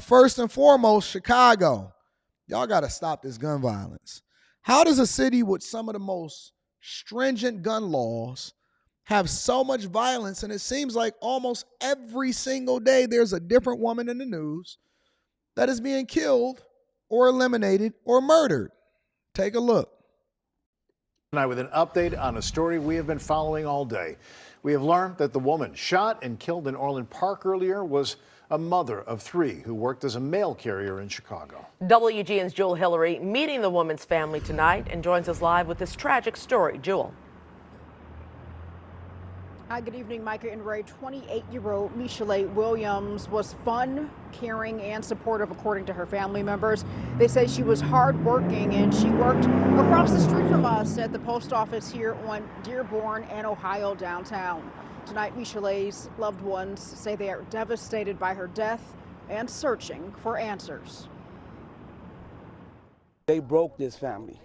First and foremost, Chicago. Y'all got to stop this gun violence. How does a city with some of the most stringent gun laws have so much violence? And it seems like almost every single day there's a different woman in the news that is being killed or eliminated or murdered. Take a look. Tonight with an update on a story we have been following all day. We have learned that the woman shot and killed in Orland Park earlier was a mother of 3 who worked as a mail carrier in Chicago. WGN's Jewel Hillary meeting the woman's family tonight and joins us live with this tragic story. Jewel. Hi, good evening, Micah and Ray. 28-year-old Michelle Williams was fun, caring, and supportive, according to her family members. They say she was hardworking, and she worked across the street from us at the post office here on Dearborn and Ohio downtown. Tonight, Michelle's loved ones say they are devastated by her death and searching for answers. They broke this family.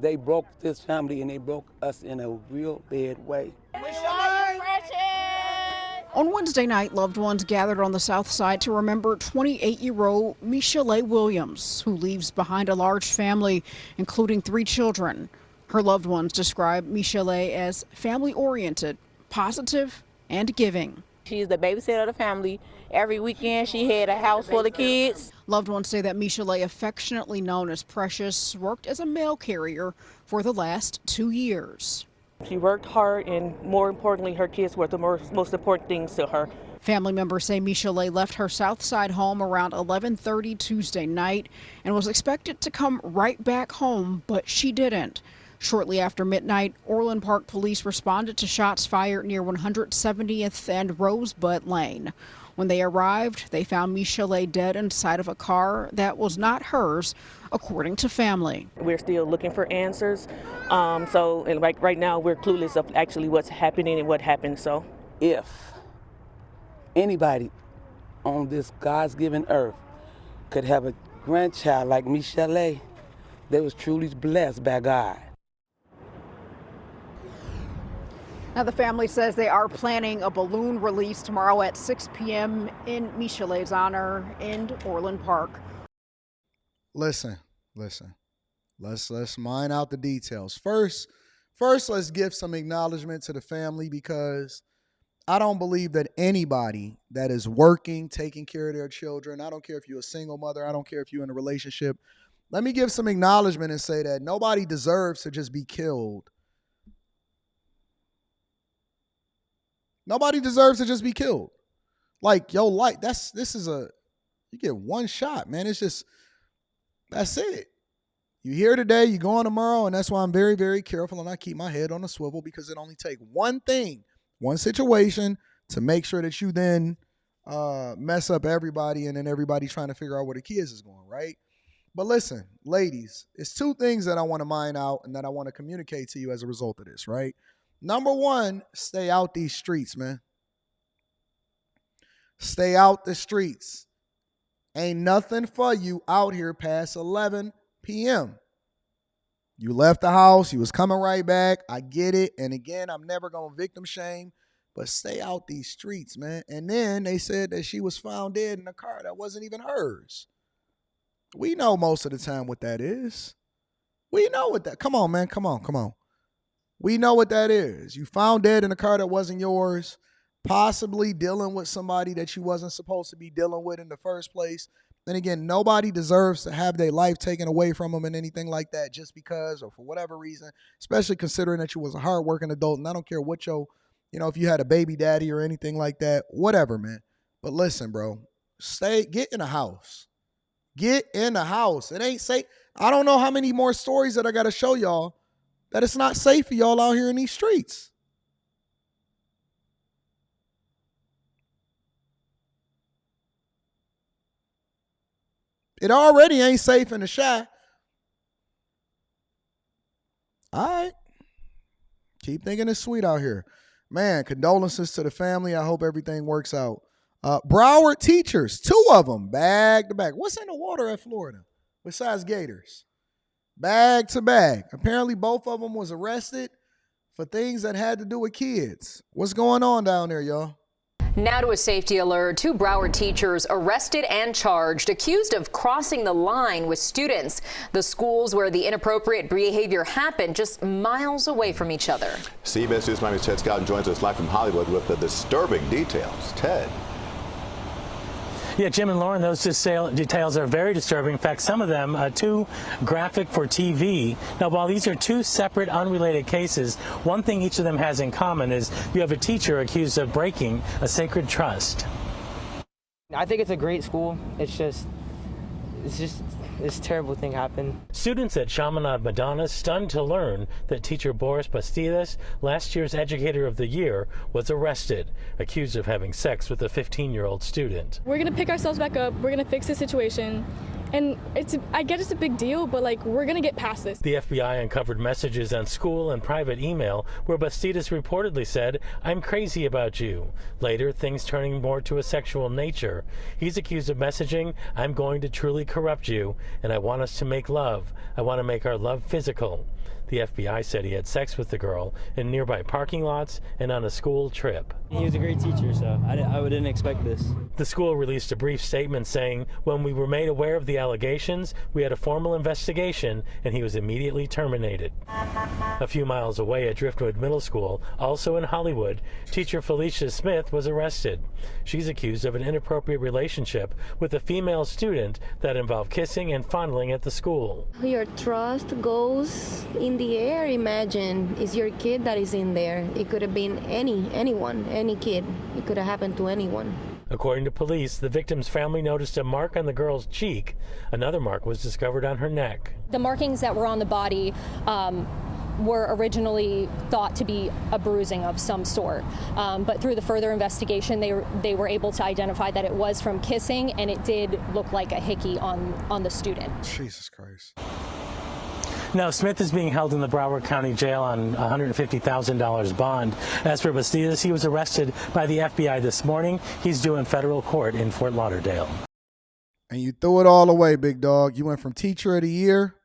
They broke this family, and they broke us in a real bad way. On Wednesday night, loved ones gathered on the south side to remember 28-year-old Michelle Williams, who leaves behind a large family, including 3 children. Her loved ones describe Michelle as family-oriented, positive, and giving. She's the babysitter of the family. Every weekend she had a house full of kids. Loved ones say that Michelle, affectionately known as Precious, worked as a mail carrier for the last 2 years. She worked hard, and more importantly, her kids were the most important things to her. Family members say Michelle left her South Side home around 11:30 Tuesday night and was expected to come right back home, but she didn't. Shortly after midnight, Orland Park police responded to shots fired near 170th and Rosebud Lane. When they arrived, they found Michelle dead inside of a car that was not hers, according to family. We're still looking for answers. Right now, we're clueless of actually what's happening and what happened. So, If anybody on this God's given earth could have a grandchild like Michelle, they was truly blessed by God. Now, the family says they are planning a balloon release tomorrow at 6 p.m. in Michelle's honor in Orland Park. Listen. Let's mine out the details. First, let's give some acknowledgement to the family, because I don't believe that anybody that is working, taking care of their children, I don't care if you're a single mother, I don't care if you're in a relationship, let me give some acknowledgement and say that nobody deserves to just be killed. Nobody deserves to just be killed. Like, yo, like, you get one shot, man. It's just, that's it. You here today, you going tomorrow, and that's why I'm very, very careful, and I keep my head on a swivel, because it only takes one thing, one situation, to make sure that you then mess up everybody, and then everybody trying to figure out where the kids is going, right? But listen, ladies, it's 2 things that I want to mine out and that I want to communicate to you as a result of this, right? Number 1, stay out these streets, man. Stay out the streets. Ain't nothing for you out here past 11 p.m. You left the house. You was coming right back. I get it. And again, I'm never going to victim shame, but stay out these streets, man. And then they said that she was found dead in a car that wasn't even hers. We know most of the time what that is. We know what that, come on, man. Come on. We know what that is. You found dead in a car that wasn't yours, possibly dealing with somebody that you wasn't supposed to be dealing with in the first place. And again, nobody deserves to have their life taken away from them and anything like that just because or for whatever reason, especially considering that you was a hardworking adult. And I don't care what if you had a baby daddy or anything like that, whatever, man. But listen, bro, get in the house. Get in the house. It ain't safe. I don't know how many more stories that I got to show y'all that it's not safe for y'all out here in these streets. It already ain't safe in the Chi. All right. Keep thinking it's sweet out here. Man, condolences to the family. I hope everything works out. Broward teachers, 2 of them, back to back. What's in the water at Florida besides gators? Bag to bag. Apparently both of them was arrested for things that had to do with kids. What's going on down there, y'all? Now to a safety alert. 2 Broward teachers arrested and charged, accused of crossing the line with students. The schools where the inappropriate behavior happened just miles away from each other. CBS News Miami's Ted Scott joins us live from Hollywood with the disturbing details. Ted. Yeah, Jim and Lauren, those details are very disturbing. In fact, some of them too graphic for TV. Now, while these are 2 separate, unrelated cases, one thing each of them has in common is you have a teacher accused of breaking a sacred trust. I think it's a great school. It's this terrible thing happened. Students at Chaminade Madonna stunned to learn that teacher Boris Bastidas, last year's Educator of the Year, was arrested, accused of having sex with a 15-year-old student. We're going to pick ourselves back up. We're going to fix the situation. And I get it's a big deal, but we're going to get past this. The FBI uncovered messages on school and private email where Bastidas reportedly said, "I'm crazy about you." Later, things turning more to a sexual nature. He's accused of messaging, "I'm going to truly corrupt you, and I want us to make love. I want to make our love physical." The FBI said he had sex with the girl in nearby parking lots and on a school trip. He was a great teacher, so I didn't expect this. The school released a brief statement saying, "When we were made aware of the allegations, we had a formal investigation and he was immediately terminated." A few miles away at Driftwood Middle School, also in Hollywood, teacher Felicia Smith was arrested. She's accused of an inappropriate relationship with a female student that involved kissing and fondling at the school. Your trust goes in the air. Imagine it's your kid that is in there. It could have been anyone, any kid. It could have happened to anyone. According to police, the victim's family noticed a mark on the girl's cheek. Another mark was discovered on her neck. The markings that were on the body were originally thought to be a bruising of some sort, but through the further investigation, they were able to identify that it was from kissing, and it did look like a hickey on the student. Jesus Christ. Now, Smith is being held in the Broward County Jail on $150,000 bond. As for Bastidas, he was arrested by the FBI this morning. He's due in federal court in Fort Lauderdale. And you threw it all away, big dog. You went from Teacher of the Year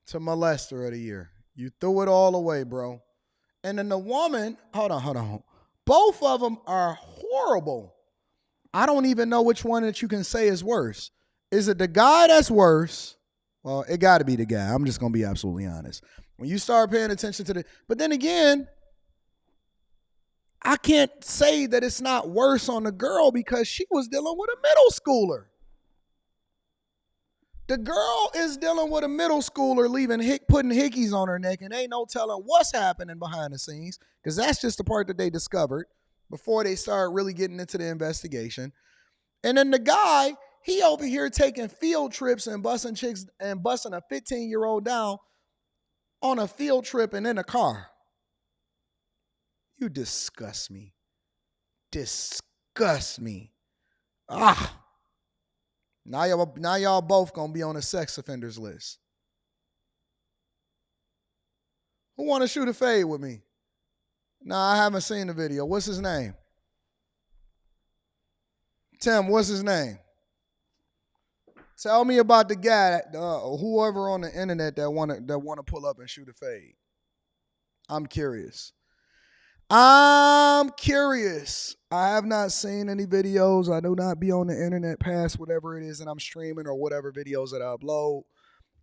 to Molester of the Year. You threw it all away, bro. And then the woman, hold on. Both of them are horrible. I don't even know which one that you can say is worse. Is it the guy that's worse? Well, it got to be the guy. I'm just going to be absolutely honest. When you start paying attention to but then again, I can't say that it's not worse on the girl because she was dealing with a middle schooler. The girl is dealing with a middle schooler putting hickeys on her neck, and ain't no telling what's happening behind the scenes because that's just the part that they discovered before they start really getting into the investigation. And then the guy, he over here taking field trips and busting chicks and busting a 15-year-old down on a field trip and in a car. You disgust me. Disgust me. Now y'all both gonna be on the sex offenders list. Who want to shoot a fade with me? Nah, I haven't seen the video. What's his name? Tim, what's his name? Tell me about the guy, whoever on the internet that want to pull up and shoot a fade. I'm curious. I have not seen any videos. I do not be on the internet past whatever it is that I'm streaming or whatever videos that I upload.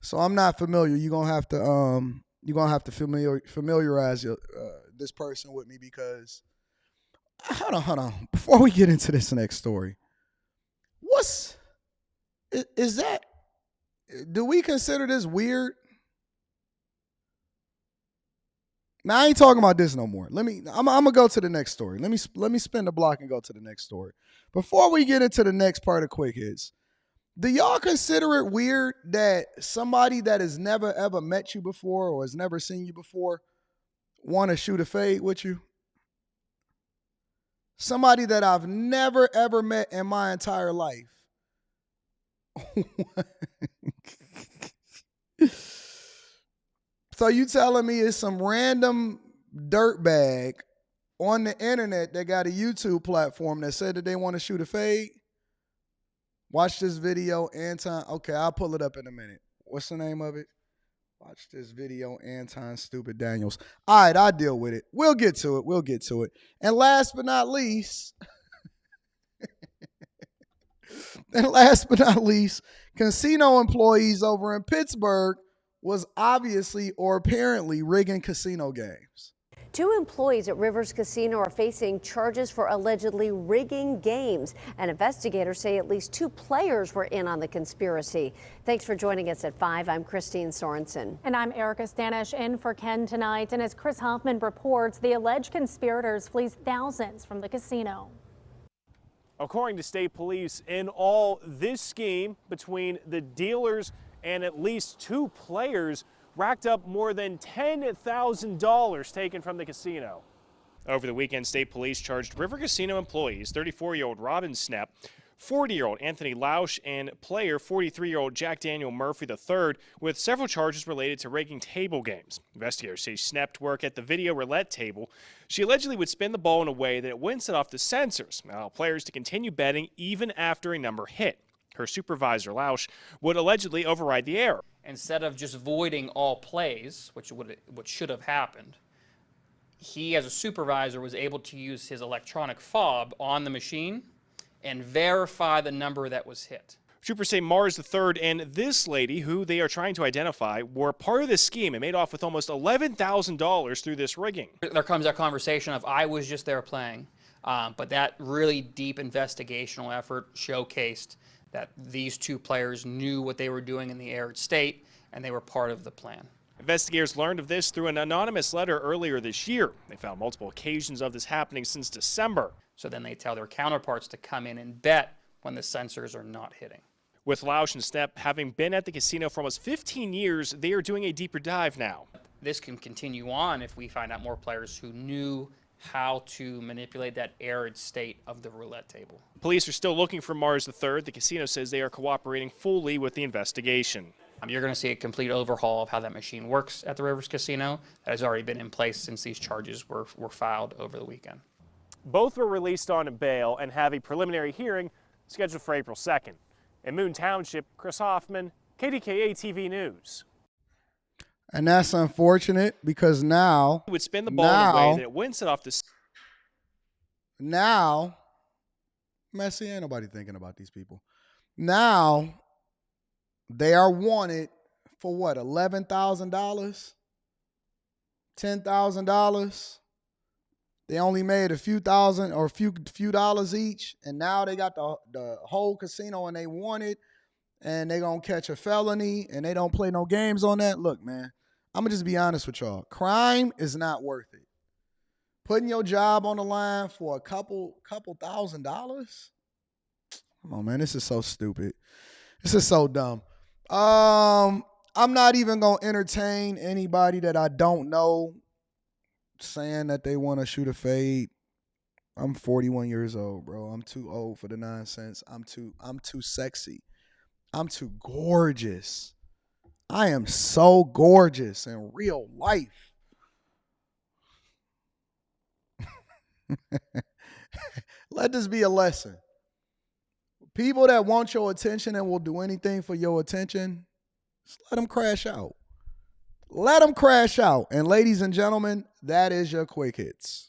So I'm not familiar. You're gonna have to familiarize this person with me because hold on. Before we get into this next story, do we consider this weird? Now I ain't talking about this no more. I'm gonna go to the next story. Let me spin the block and go to the next story. Before we get into the next part of Quick Hits, do y'all consider it weird that somebody that has never ever met you before or has never seen you before want to shoot a fade with you? Somebody that I've never ever met in my entire life. So you telling me it's some random dirtbag on the internet that got a YouTube platform that said that they want to shoot a fade? Watch this video, Anton. Okay, I'll pull it up in a minute. What's the name of it? Watch this video, Anton Stupid Daniels. All right, I'll deal with it. We'll get to it. And last but not least, casino employees over in Pittsburgh was obviously or apparently rigging casino games. 2 employees at Rivers Casino are facing charges for allegedly rigging games, and investigators say at least 2 players were in on the conspiracy. Thanks for joining us at 5. I'm Christine Sorensen. And I'm Erica Stanish in for Ken tonight. And as Chris Hoffman reports, the alleged conspirators flees thousands from the casino. According to state police, in all, this scheme between the dealers and at least 2 players racked up more than $10,000 taken from the casino. Over the weekend, state police charged River Casino employees 34-year-old Robin Snepp, 40-year-old Anthony Lausch, and player 43-year-old Jack Daniel Murphy III with several charges related to rigging table games. Investigators say Snepp worked at the video roulette table. She allegedly would spin the ball in a way that it wouldn't set off the sensors, allowing players to continue betting even after a number hit. Her supervisor, Lausch, would allegedly override the error. Instead of just voiding all plays, which should have happened, he, as a supervisor, was able to use his electronic fob on the machine and verify the number that was hit. Troopers say Mars III and this lady, who they are trying to identify, were part of this scheme and made off with almost $11,000 through this rigging. There comes that conversation of, I was just there playing, but that really deep investigational effort showcased that these 2 players knew what they were doing in the arid state, and they were part of the plan. Investigators learned of this through an anonymous letter earlier this year. They found multiple occasions of this happening since December. So then they tell their counterparts to come in and bet when the sensors are not hitting. With Lausch and Snepp having been at the casino for almost 15 years, they are doing a deeper dive now. This can continue on if we find out more players who knew how to manipulate that arid state of the roulette table. Police are still looking for Mars III. The casino says they are cooperating fully with the investigation. You're going to see a complete overhaul of how that machine works at the Rivers Casino. That has already been in place since these charges were filed over the weekend. Both were released on bail and have a preliminary hearing scheduled for April 2nd. In Moon Township, Chris Hoffman, KDKA TV News. And that's unfortunate because now He would spin the ball in a way that it wouldn't set off the. Now, Messi, ain't nobody thinking about these people. Now, they are wanted for what, $11,000? $10,000? They only made a few thousand or a few dollars each, and now they got the whole casino and they want it, and they gonna catch a felony, and they don't play no games on that. Look, man, I'm gonna just be honest with y'all. Crime is not worth it. Putting your job on the line for a couple $1,000s? Come on, man, this is so stupid. This is so dumb. I'm not even gonna entertain anybody that I don't know saying that they want to shoot a fade. I'm 41 years old, bro. I'm too old for the nonsense. I'm too sexy. I'm too gorgeous. I am so gorgeous in real life. Let this be a lesson. People that want your attention and will do anything for your attention, just let them crash out. Let them crash out. And ladies and gentlemen, that is your quick hits.